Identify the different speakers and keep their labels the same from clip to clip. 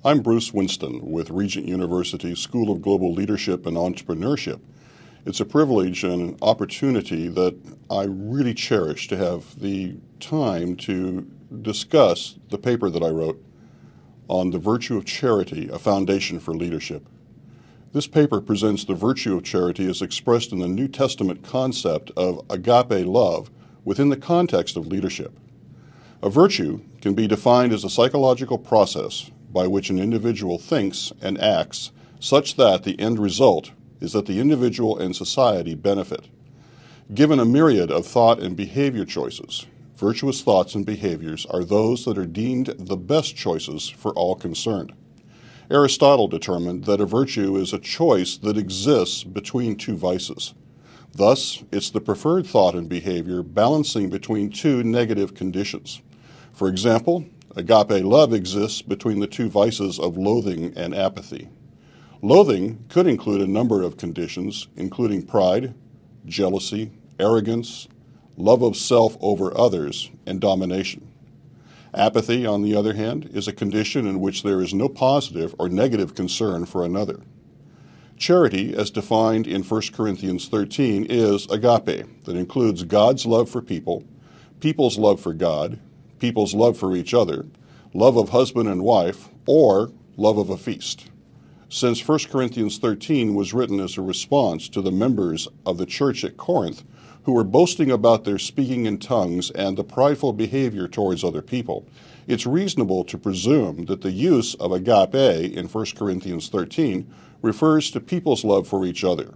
Speaker 1: I'm Bruce Winston with Regent University School of Global Leadership and Entrepreneurship. It's a privilege and an opportunity that I really cherish to have the time to discuss the paper that I wrote on the virtue of charity, a foundation for leadership. This paper presents the virtue of charity as expressed in the New Testament concept of agape love within the context of leadership. A virtue can be defined as a psychological process by which an individual thinks and acts such that the end result is that the individual and society benefit. Given a myriad of thought and behavior choices, virtuous thoughts and behaviors are those that are deemed the best choices for all concerned. Aristotle determined that a virtue is a choice that exists between two vices. Thus, it's the preferred thought and behavior balancing between two negative conditions. For example, agape love exists between the two vices of loathing and apathy. Loathing could include a number of conditions, including pride, jealousy, arrogance, love of self over others, and domination. Apathy, on the other hand, is a condition in which there is no positive or negative concern for another. Charity, as defined in 1 Corinthians 13, is agape, that includes God's love for people, people's love for God, people's love for each other, love of husband and wife, or love of a feast. Since 1 Corinthians 13 was written as a response to the members of the church at Corinth who were boasting about their speaking in tongues and the prideful behavior towards other people, it's reasonable to presume that the use of agape in 1 Corinthians 13 refers to people's love for each other.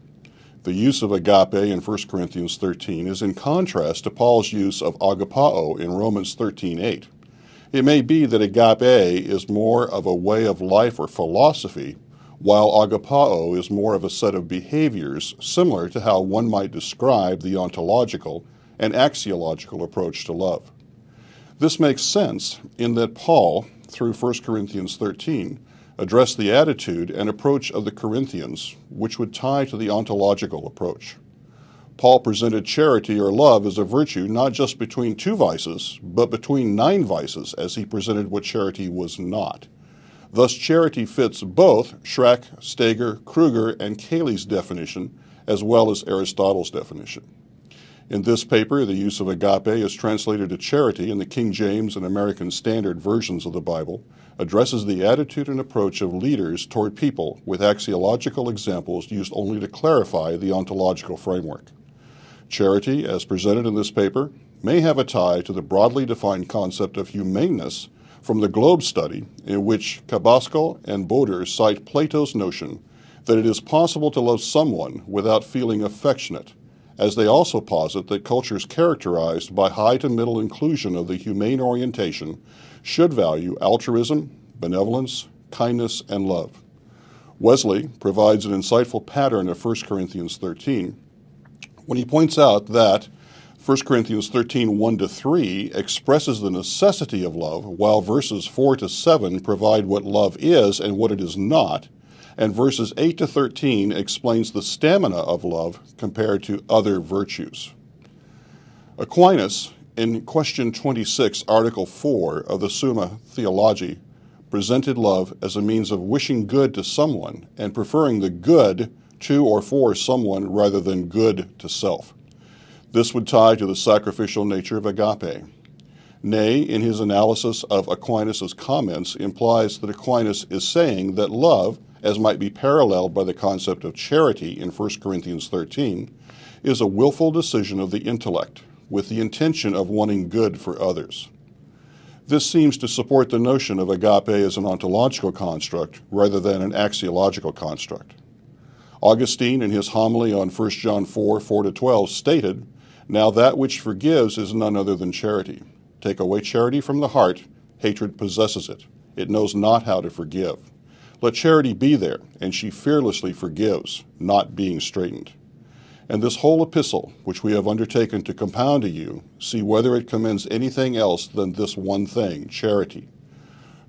Speaker 1: The use of agape in 1 Corinthians 13 is in contrast to Paul's use of agapao in Romans 13:8. It may be that agape is more of a way of life or philosophy, while agapao is more of a set of behaviors similar to how one might describe the ontological and axiological approach to love. This makes sense in that Paul, through 1 Corinthians 13, addressed the attitude and approach of the Corinthians, which would tie to the ontological approach. Paul presented charity or love as a virtue not just between two vices, but between 9 vices, as he presented what charity was not. Thus, charity fits both Schrack, Steger, Kruger, and Cayley's definition, as well as Aristotle's definition. In this paper, the use of agape is translated to charity in the King James and American Standard versions of the Bible, addresses the attitude and approach of leaders toward people with axiological examples used only to clarify the ontological framework. Charity, as presented in this paper, may have a tie to the broadly defined concept of humaneness from the Globe study, in which Cabascal and Boder cite Plato's notion that it is possible to love someone without feeling affectionate, as they also posit that cultures characterized by high to middle inclusion of the humane orientation should value altruism, benevolence, kindness, and love. Wesley provides an insightful pattern of 1 Corinthians 13 when he points out that 1 Corinthians 13, 1-3 expresses the necessity of love, while verses 4-7 provide what love is and what it is not, and verses 8-13 explains the stamina of love compared to other virtues. Aquinas, in question 26, article 4 of the Summa Theologiae, presented love as a means of wishing good to someone and preferring the good to or for someone rather than good to self. This would tie to the sacrificial nature of agape. Nay, in his analysis of Aquinas' comments, implies that Aquinas is saying that love, as might be paralleled by the concept of charity in 1 Corinthians 13, is a willful decision of the intellect, with the intention of wanting good for others. This seems to support the notion of agape as an ontological construct rather than an axiological construct. Augustine, in his homily on 1 John 4, 4-12, stated, "Now that which forgives is none other than charity. Take away charity from the heart, hatred possesses it. It knows not how to forgive. Let charity be there, and she fearlessly forgives, not being straitened." And this whole epistle, which we have undertaken to compound to you, see whether it commends anything else than this one thing, charity.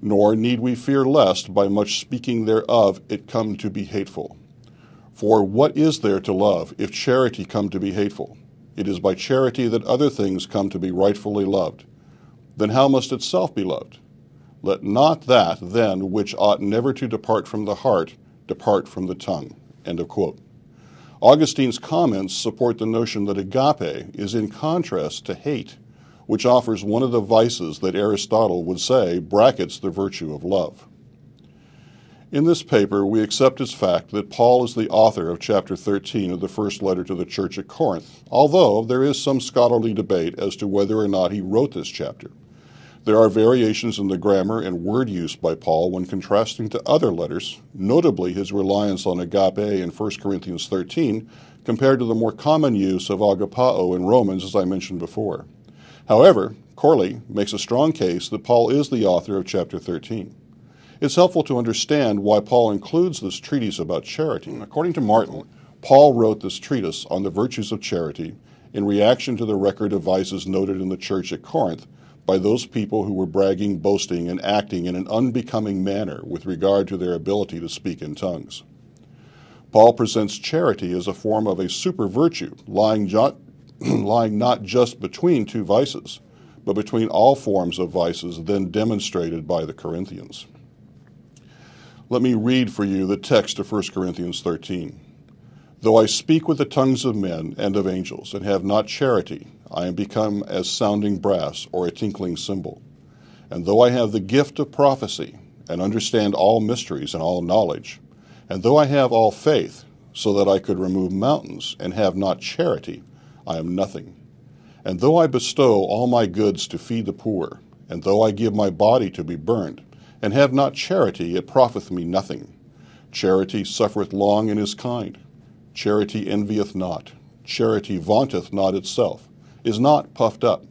Speaker 1: Nor need we fear lest, by much speaking thereof, it come to be hateful. For what is there to love if charity come to be hateful? It is by charity that other things come to be rightfully loved. Then how must itself be loved? Let not that, then, which ought never to depart from the heart, depart from the tongue." End of quote. Augustine's comments support the notion that agape is in contrast to hate, which offers one of the vices that Aristotle would say brackets the virtue of love. In this paper, we accept as fact that Paul is the author of chapter 13 of the first letter to the church at Corinth, although there is some scholarly debate as to whether or not he wrote this chapter. There are variations in the grammar and word use by Paul when contrasting to other letters, notably his reliance on agape in 1 Corinthians 13 compared to the more common use of agapao in Romans, as I mentioned before. However, Corley makes a strong case that Paul is the author of chapter 13. It's helpful to understand why Paul includes this treatise about charity. According to Martin, Paul wrote this treatise on the virtues of charity in reaction to the record of vices noted in the church at Corinth by those people who were bragging, boasting, and acting in an unbecoming manner with regard to their ability to speak in tongues. Paul presents charity as a form of a super virtue, lying not just between two vices, but between all forms of vices then demonstrated by the Corinthians. Let me read for you the text of 1 Corinthians 13. "Though I speak with the tongues of men and of angels, and have not charity, I am become as sounding brass or a tinkling cymbal. And though I have the gift of prophecy, and understand all mysteries and all knowledge, and though I have all faith, so that I could remove mountains, and have not charity, I am nothing. And though I bestow all my goods to feed the poor, and though I give my body to be burned, and have not charity, it profiteth me nothing. Charity suffereth long and is kind. Charity envieth not. Charity vaunteth not itself, is not puffed up,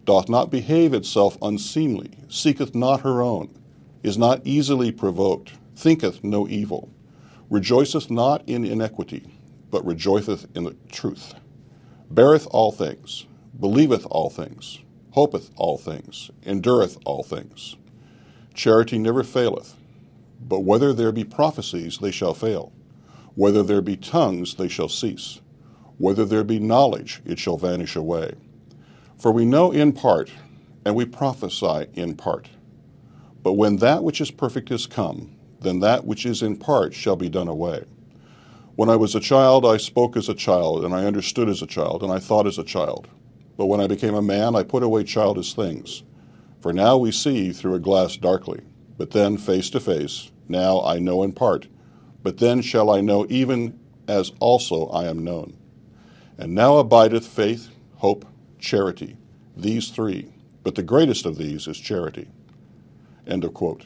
Speaker 1: doth not behave itself unseemly, seeketh not her own, is not easily provoked, thinketh no evil, rejoiceth not in iniquity, but rejoiceth in the truth, beareth all things, believeth all things, hopeth all things, endureth all things. Charity never faileth, but whether there be prophecies, they shall fail. Whether there be tongues, they shall cease. Whether there be knowledge, it shall vanish away. For we know in part, and we prophesy in part. But when that which is perfect is come, then that which is in part shall be done away. When I was a child, I spoke as a child, and I understood as a child, and I thought as a child. But when I became a man, I put away childish things. For now we see through a glass darkly, but then face to face. Now I know in part, but then shall I know even as also I am known. And now abideth faith, hope, charity, these three, but the greatest of these is charity." End of quote.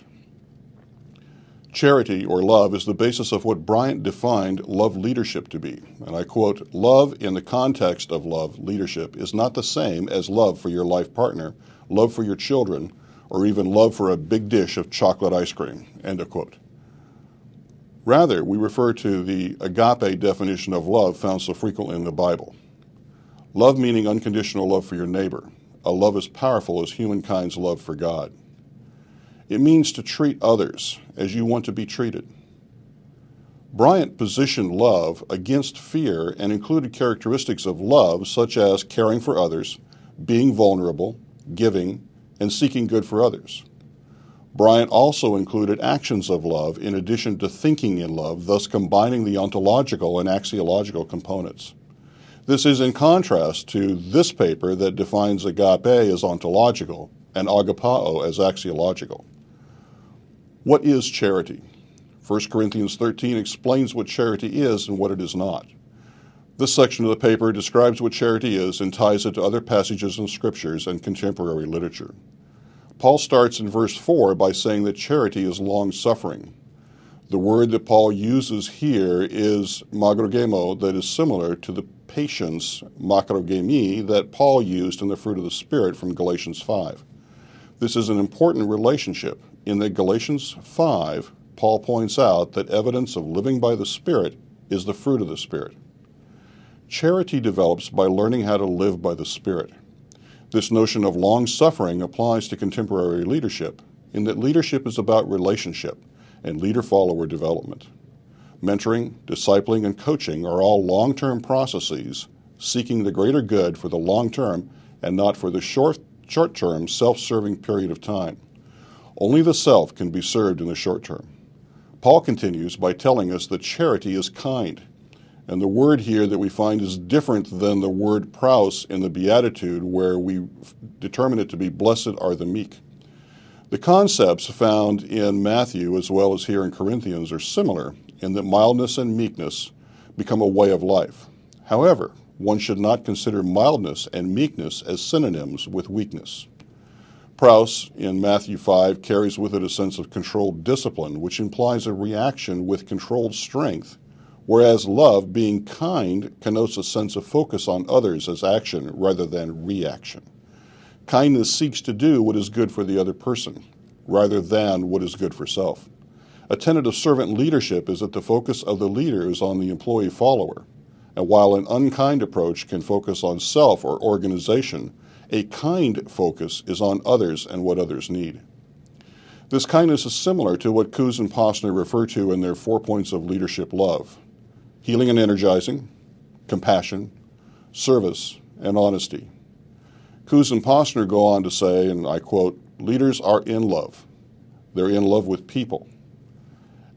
Speaker 1: Charity, or love, is the basis of what Bryant defined love leadership to be. And I quote, "Love in the context of love leadership is not the same as love for your life partner, love for your children, or even love for a big dish of chocolate ice cream." End of quote. Rather, we refer to the agape definition of love found so frequently in the Bible. Love meaning unconditional love for your neighbor, a love as powerful as humankind's love for God. It means to treat others as you want to be treated. Bryant positioned love against fear and included characteristics of love such as caring for others, being vulnerable, giving, and seeking good for others. Bryant also included actions of love in addition to thinking in love, thus combining the ontological and axiological components. This is in contrast to this paper that defines agape as ontological and agapao as axiological. What is charity? 1 Corinthians 13 explains what charity is and what it is not. This section of the paper describes what charity is and ties it to other passages in scriptures and contemporary literature. Paul starts in verse 4 by saying that charity is long-suffering. The word that Paul uses here is makrogemo, that is similar to the patience, makrogemi, that Paul used in the fruit of the Spirit from Galatians 5. This is an important relationship. In the Galatians 5, Paul points out that evidence of living by the Spirit is the fruit of the Spirit. Charity develops by learning how to live by the Spirit. This notion of long-suffering applies to contemporary leadership, in that leadership is about relationship and leader-follower development. Mentoring, discipling, and coaching are all long-term processes seeking the greater good for the long term and not for the short-term self-serving period of time. Only the self can be served in the short term. Paul continues by telling us that charity is kind. And the word here that we find is different than the word praus in the Beatitude, where we determine it to be blessed are the meek. The concepts found in Matthew as well as here in Corinthians are similar in that mildness and meekness become a way of life. However, one should not consider mildness and meekness as synonyms with weakness. Praus in Matthew 5 carries with it a sense of controlled discipline, which implies a reaction with controlled strength, whereas love, being kind, connotes a sense of focus on others as action rather than reaction. Kindness seeks to do what is good for the other person, rather than what is good for self. A tenet of servant leadership is that the focus of the leader is on the employee follower, and while an unkind approach can focus on self or organization, a kind focus is on others and what others need. This kindness is similar to what Coos and Posner refer to in their 4 points of leadership love: healing and energizing, compassion, service, and honesty. Coos and Posner go on to say, and I quote, "Leaders are in love. They're in love with people.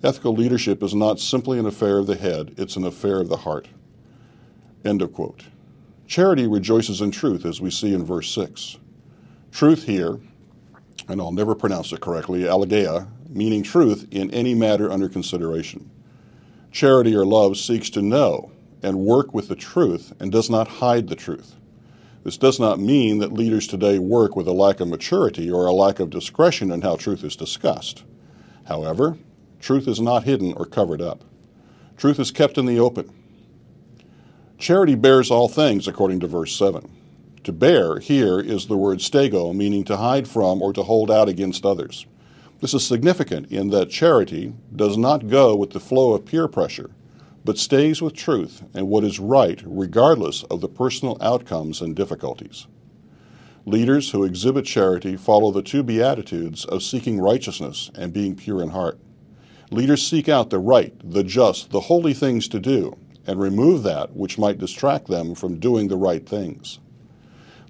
Speaker 1: Ethical leadership is not simply an affair of the head, it's an affair of the heart." End of quote. Charity rejoices in truth, as we see in verse 6. Truth here, and I'll never pronounce it correctly, alegeia, meaning truth in any matter under consideration. Charity or love seeks to know and work with the truth and does not hide the truth. This does not mean that leaders today work with a lack of maturity or a lack of discretion in how truth is discussed. However, truth is not hidden or covered up. Truth is kept in the open. Charity bears all things, according to verse 7. To bear here is the word stego, meaning to hide from or to hold out against others. This is significant in that charity does not go with the flow of peer pressure, but stays with truth and what is right, regardless of the personal outcomes and difficulties. Leaders who exhibit charity follow the 2 beatitudes of seeking righteousness and being pure in heart. Leaders seek out the right, the just, the holy things to do, and remove that which might distract them from doing the right things.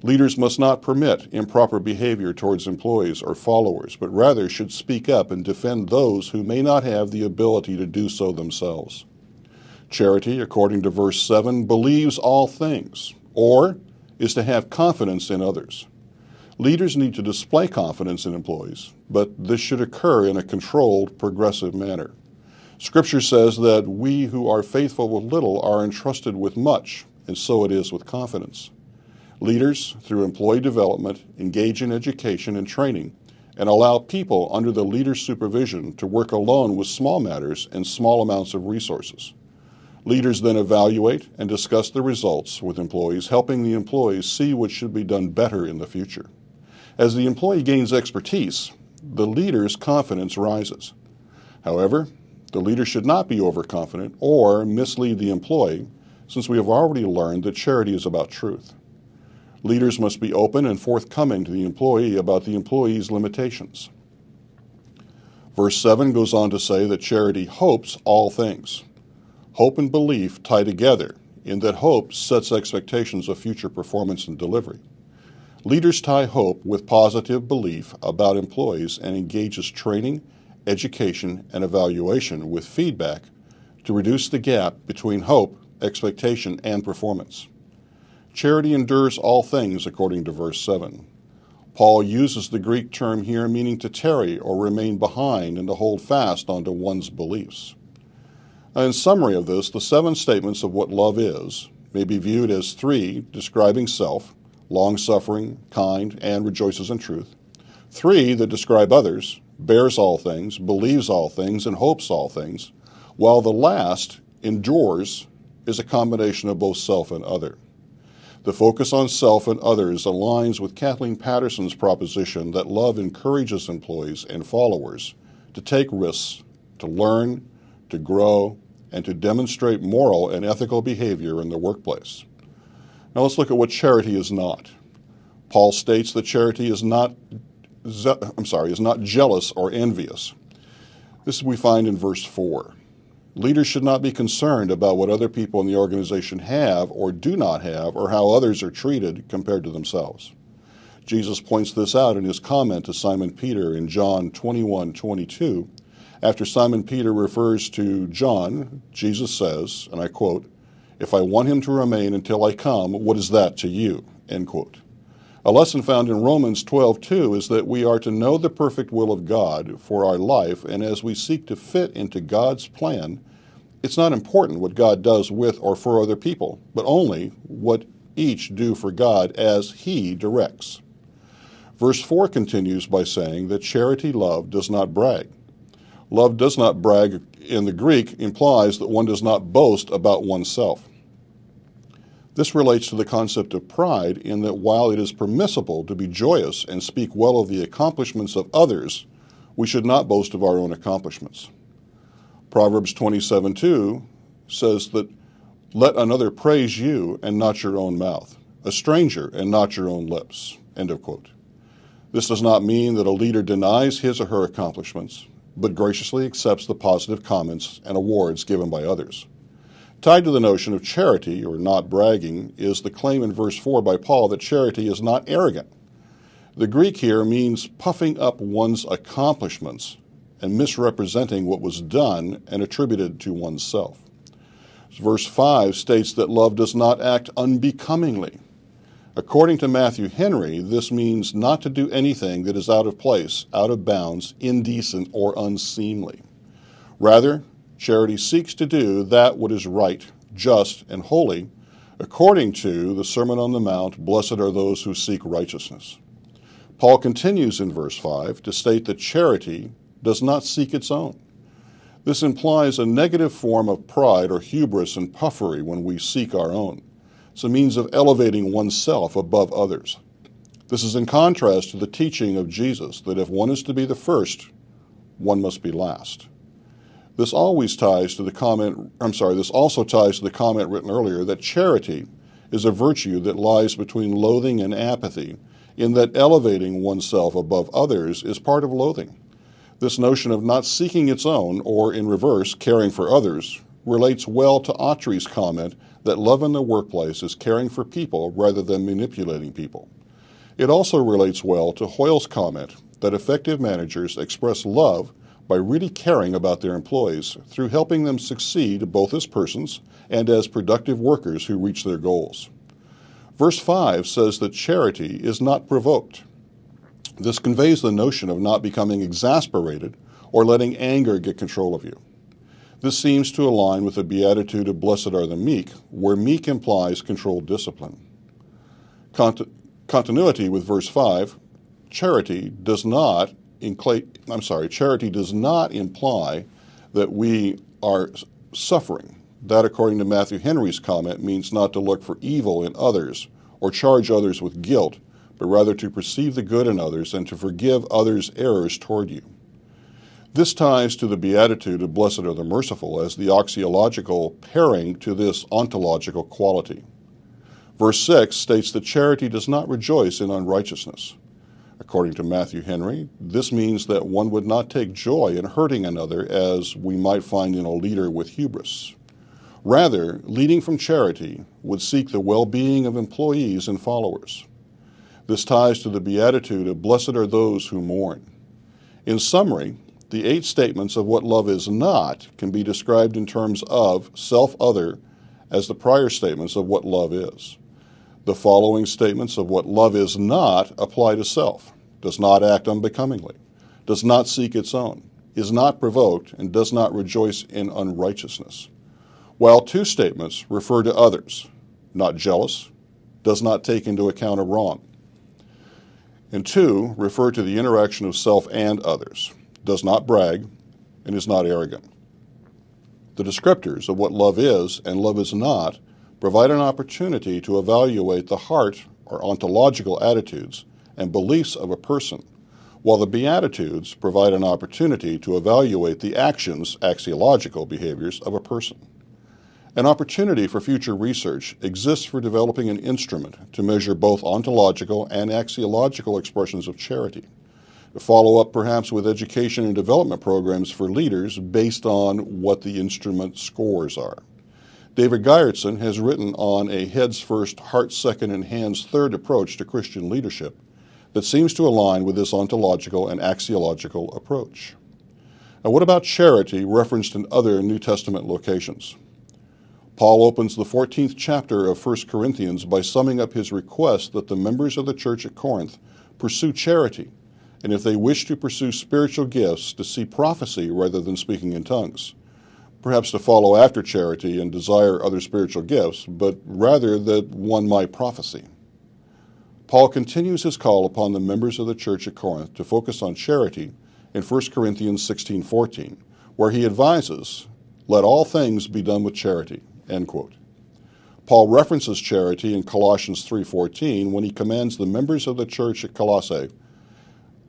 Speaker 1: Leaders must not permit improper behavior towards employees or followers, but rather should speak up and defend those who may not have the ability to do so themselves. Charity, according to verse 7, believes all things, or is to have confidence in others. Leaders need to display confidence in employees, but this should occur in a controlled, progressive manner. Scripture says that we who are faithful with little are entrusted with much, and so it is with confidence. Leaders, through employee development, engage in education and training, and allow people under the leader's supervision to work alone with small matters and small amounts of resources. Leaders then evaluate and discuss the results with employees, helping the employees see what should be done better in the future. As the employee gains expertise, the leader's confidence rises. However, the leader should not be overconfident or mislead the employee, since we have already learned that charity is about truth. Leaders must be open and forthcoming to the employee about the employee's limitations. Verse 7 goes on to say that charity hopes all things. Hope and belief tie together, in that hope sets expectations of future performance and delivery. Leaders tie hope with positive belief about employees and engages training, education, and evaluation with feedback to reduce the gap between hope, expectation, and performance. Charity endures all things, according to verse 7. Paul uses the Greek term here meaning to tarry or remain behind and to hold fast onto one's beliefs. In summary of this, the 7 statements of what love is may be viewed as 3 describing self, long-suffering, kind, and rejoices in truth. 3 that describe others, bears all things, believes all things, and hopes all things, while the last, endures, is a combination of both self and other. The focus on self and others aligns with Kathleen Patterson's proposition that love encourages employees and followers to take risks, to learn, to grow, and to demonstrate moral and ethical behavior in the workplace. Now let's look at what charity is not. Paul states that charity is not jealous or envious. This we find in verse 4. Leaders should not be concerned about what other people in the organization have or do not have, or how others are treated compared to themselves. Jesus points this out in his comment to Simon Peter in John 21:22. After Simon Peter refers to John, Jesus says, and I quote, "If I want him to remain until I come, what is that to you?" End quote. A lesson found in Romans 12:2 is that we are to know the perfect will of God for our life, and as we seek to fit into God's plan, it's not important what God does with or for other people, but only what each do for God as He directs. Verse 4 continues by saying that charity love does not brag. Love does not brag in the Greek implies that one does not boast about oneself. This relates to the concept of pride in that while it is permissible to be joyous and speak well of the accomplishments of others, we should not boast of our own accomplishments. Proverbs 27:2 says that, "Let another praise you and not your own mouth, a stranger and not your own lips." End of quote. This does not mean that a leader denies his or her accomplishments, but graciously accepts the positive comments and awards given by others. Tied to the notion of charity, or not bragging, is the claim in verse 4 by Paul that charity is not arrogant. The Greek here means puffing up one's accomplishments and misrepresenting what was done and attributed to oneself. Verse 5 states that love does not act unbecomingly. According to Matthew Henry, this means not to do anything that is out of place, out of bounds, indecent, or unseemly. Rather, charity seeks to do that what is right, just, and holy, according to the Sermon on the Mount, "Blessed are those who seek righteousness." Paul continues in verse 5 to state that charity does not seek its own. This implies a negative form of pride or hubris and puffery when we seek our own. It's a means of elevating oneself above others. This is in contrast to the teaching of Jesus that if one is to be the first, one must be last. This also ties to the comment written earlier that charity is a virtue that lies between loathing and apathy, in that elevating oneself above others is part of loathing. This notion of not seeking its own, or in reverse, caring for others, relates well to Autry's comment that love in the workplace is caring for people rather than manipulating people. It also relates well to Hoyle's comment that effective managers express love by really caring about their employees through helping them succeed both as persons and as productive workers who reach their goals. Verse 5 says that charity is not provoked. This conveys the notion of not becoming exasperated or letting anger get control of you. This seems to align with the beatitude of "Blessed are the meek," where meek implies controlled discipline. Continuity with verse 5, charity does not imply that we are suffering. That, according to Matthew Henry's comment, means not to look for evil in others or charge others with guilt, but rather to perceive the good in others and to forgive others' errors toward you. This ties to the beatitude of "Blessed are the merciful" as the axiological pairing to this ontological quality. Verse 6 states that charity does not rejoice in unrighteousness. According to Matthew Henry, this means that one would not take joy in hurting another as we might find in a leader with hubris. Rather, leading from charity would seek the well-being of employees and followers. This ties to the beatitude of "Blessed are those who mourn." In summary, the 8 statements of what love is not can be described in terms of self-other as the prior statements of what love is. The following statements of what love is not apply to self: does not act unbecomingly, does not seek its own, is not provoked, and does not rejoice in unrighteousness. While 2 statements refer to others: not jealous, does not take into account a wrong. And 2 refer to the interaction of self and others: does not brag, and is not arrogant. The descriptors of what love is and love is not provide an opportunity to evaluate the heart or ontological attitudes and beliefs of a person, while the Beatitudes provide an opportunity to evaluate the actions, axiological behaviors, of a person. An opportunity for future research exists for developing an instrument to measure both ontological and axiological expressions of charity, to follow up perhaps with education and development programs for leaders based on what the instrument scores are. David Geiertsen has written on a heads first, heart second, and hands third approach to Christian leadership, that seems to align with this ontological and axiological approach. Now, what about charity referenced in other New Testament locations? Paul opens the 14th chapter of 1 Corinthians by summing up his request that the members of the church at Corinth pursue charity, and if they wish to pursue spiritual gifts, to see prophecy rather than speaking in tongues. Perhaps to follow after charity and desire other spiritual gifts, but rather that one might prophesy. Paul continues his call upon the members of the church at Corinth to focus on charity in 1 Corinthians 16:14, where he advises, "Let all things be done with charity," end quote. Paul references charity in Colossians 3:14 when he commands the members of the church at Colossae,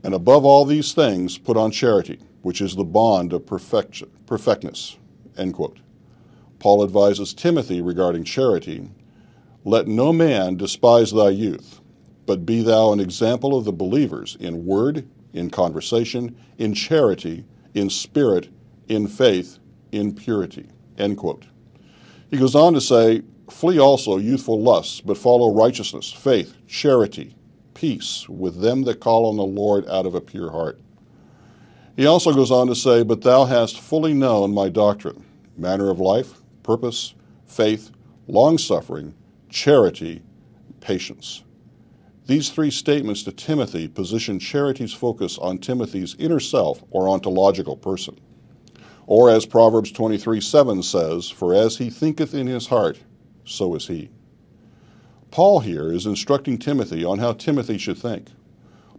Speaker 1: "And above all these things put on charity, which is the bond of perfectness," end quote. Paul advises Timothy regarding charity, "Let no man despise thy youth, but be thou an example of the believers in word, in conversation, in charity, in spirit, in faith, in purity," end quote. He goes on to say, "Flee also youthful lusts, but follow righteousness, faith, charity, peace with them that call on the Lord out of a pure heart." He also goes on to say, "But thou hast fully known my doctrine, manner of life, purpose, faith, long-suffering, charity, patience." These three statements to Timothy position charity's focus on Timothy's inner self or ontological person. Or as Proverbs 23:7 says, "For as he thinketh in his heart, so is he." Paul here is instructing Timothy on how Timothy should think.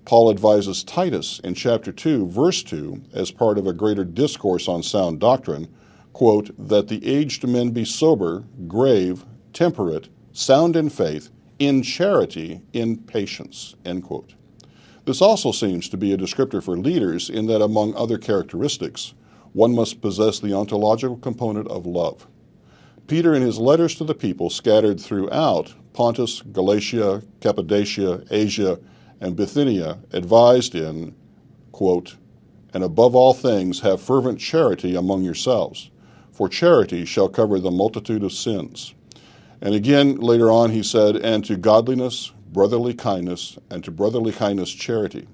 Speaker 1: Paul advises Titus in chapter 2, verse 2, as part of a greater discourse on sound doctrine, quote, "that the aged men be sober, grave, temperate, sound in faith, in charity, in patience," end quote. This also seems to be a descriptor for leaders in that, among other characteristics, one must possess the ontological component of love. Peter, in his letters to the people scattered throughout Pontus, Galatia, Cappadocia, Asia, and Bithynia, advised in, quote, "And above all things have fervent charity among yourselves, for charity shall cover the multitude of sins." And again, later on, he said, "And to godliness, brotherly kindness, and to brotherly kindness, charity."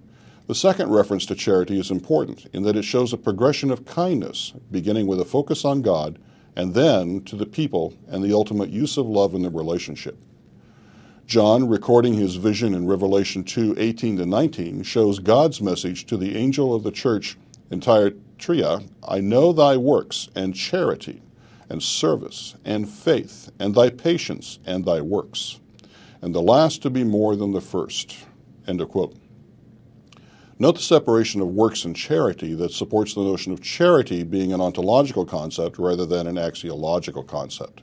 Speaker 1: The second reference to charity is important in that it shows a progression of kindness, beginning with a focus on God, and then to the people and the ultimate use of love in the relationship. John, recording his vision in Revelation 2:18-19, shows God's message to the angel of the church in Thyatira, "I know thy works, and charity, and service, and faith, and thy patience, and thy works, and the last to be more than the first," end of quote. Note the separation of works and charity that supports the notion of charity being an ontological concept rather than an axiological concept.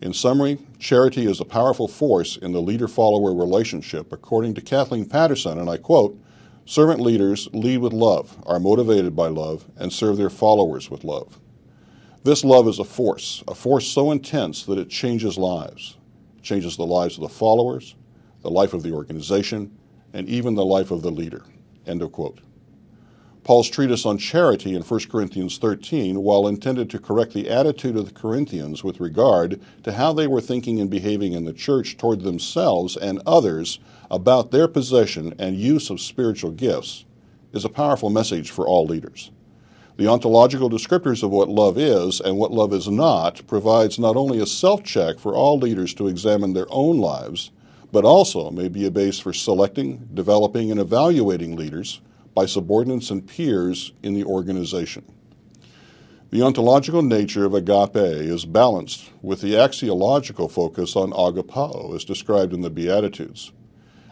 Speaker 1: In summary, charity is a powerful force in the leader-follower relationship, according to Kathleen Patterson, and I quote, "Servant leaders lead with love, are motivated by love, and serve their followers with love. This love is a force so intense that it changes lives. It changes the lives of the followers, the life of the organization, and even the life of the leader," end of quote. Paul's treatise on charity in 1 Corinthians 13, while intended to correct the attitude of the Corinthians with regard to how they were thinking and behaving in the church toward themselves and others about their possession and use of spiritual gifts, is a powerful message for all leaders. The ontological descriptors of what love is and what love is not provides not only a self-check for all leaders to examine their own lives, but also may be a base for selecting, developing, and evaluating leaders by subordinates and peers in the organization. The ontological nature of agape is balanced with the axiological focus on agapao as described in the Beatitudes.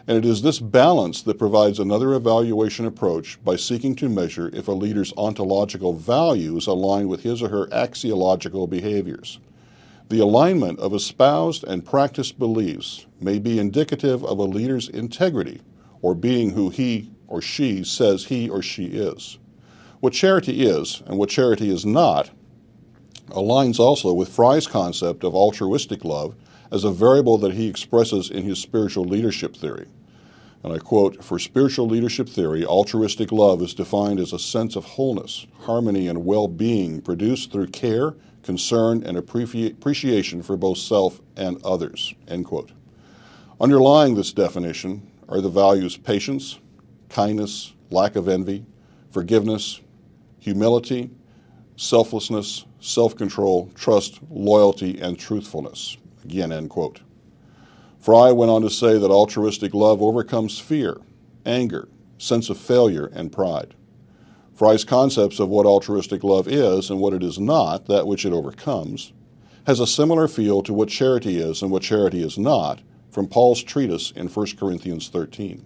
Speaker 1: And it is this balance that provides another evaluation approach by seeking to measure if a leader's ontological values align with his or her axiological behaviors. The alignment of espoused and practiced beliefs may be indicative of a leader's integrity or being who he or she says he or she is. What charity is and what charity is not aligns also with Fry's concept of altruistic love as a variable that he expresses in his spiritual leadership theory. And I quote, "For spiritual leadership theory, altruistic love is defined as a sense of wholeness, harmony, and well-being produced through care, concern, and appreciation for both self and others," end quote. Underlying this definition are the values patience, kindness, lack of envy, forgiveness, humility, selflessness, self-control, trust, loyalty, and truthfulness. Again, end quote. Fry went on to say that altruistic love overcomes fear, anger, sense of failure, and pride. Fry's concepts of what altruistic love is and what it is not, that which it overcomes, has a similar feel to what charity is and what charity is not from Paul's treatise in 1 Corinthians 13.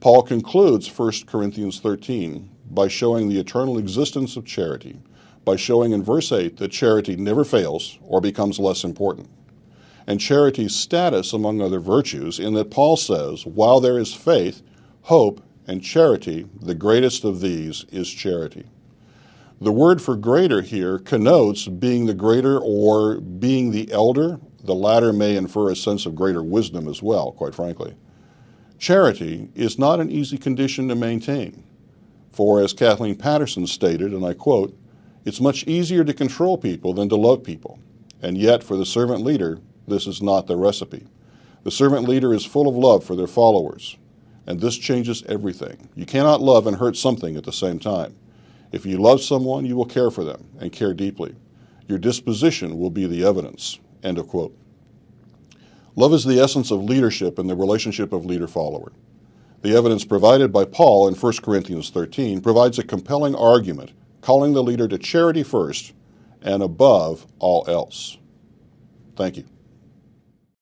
Speaker 1: Paul concludes 1 Corinthians 13 by showing the eternal existence of charity, by showing in verse 8 that charity never fails or becomes less important, and charity's status among other virtues in that Paul says, while there is faith, hope, and charity, the greatest of these is charity. The word for greater here connotes being the greater or being the elder. The latter may infer a sense of greater wisdom as well, quite frankly. Charity is not an easy condition to maintain. For, as Kathleen Patterson stated, and I quote, "It's much easier to control people than to love people. And yet, for the servant leader, this is not the recipe. The servant leader is full of love for their followers. And this changes everything. You cannot love and hurt something at the same time. If you love someone, you will care for them and care deeply. Your disposition will be the evidence." End of quote. Love is the essence of leadership and the relationship of leader-follower. The evidence provided by Paul in 1 Corinthians 13 provides a compelling argument, calling the leader to charity first and above all else. Thank you.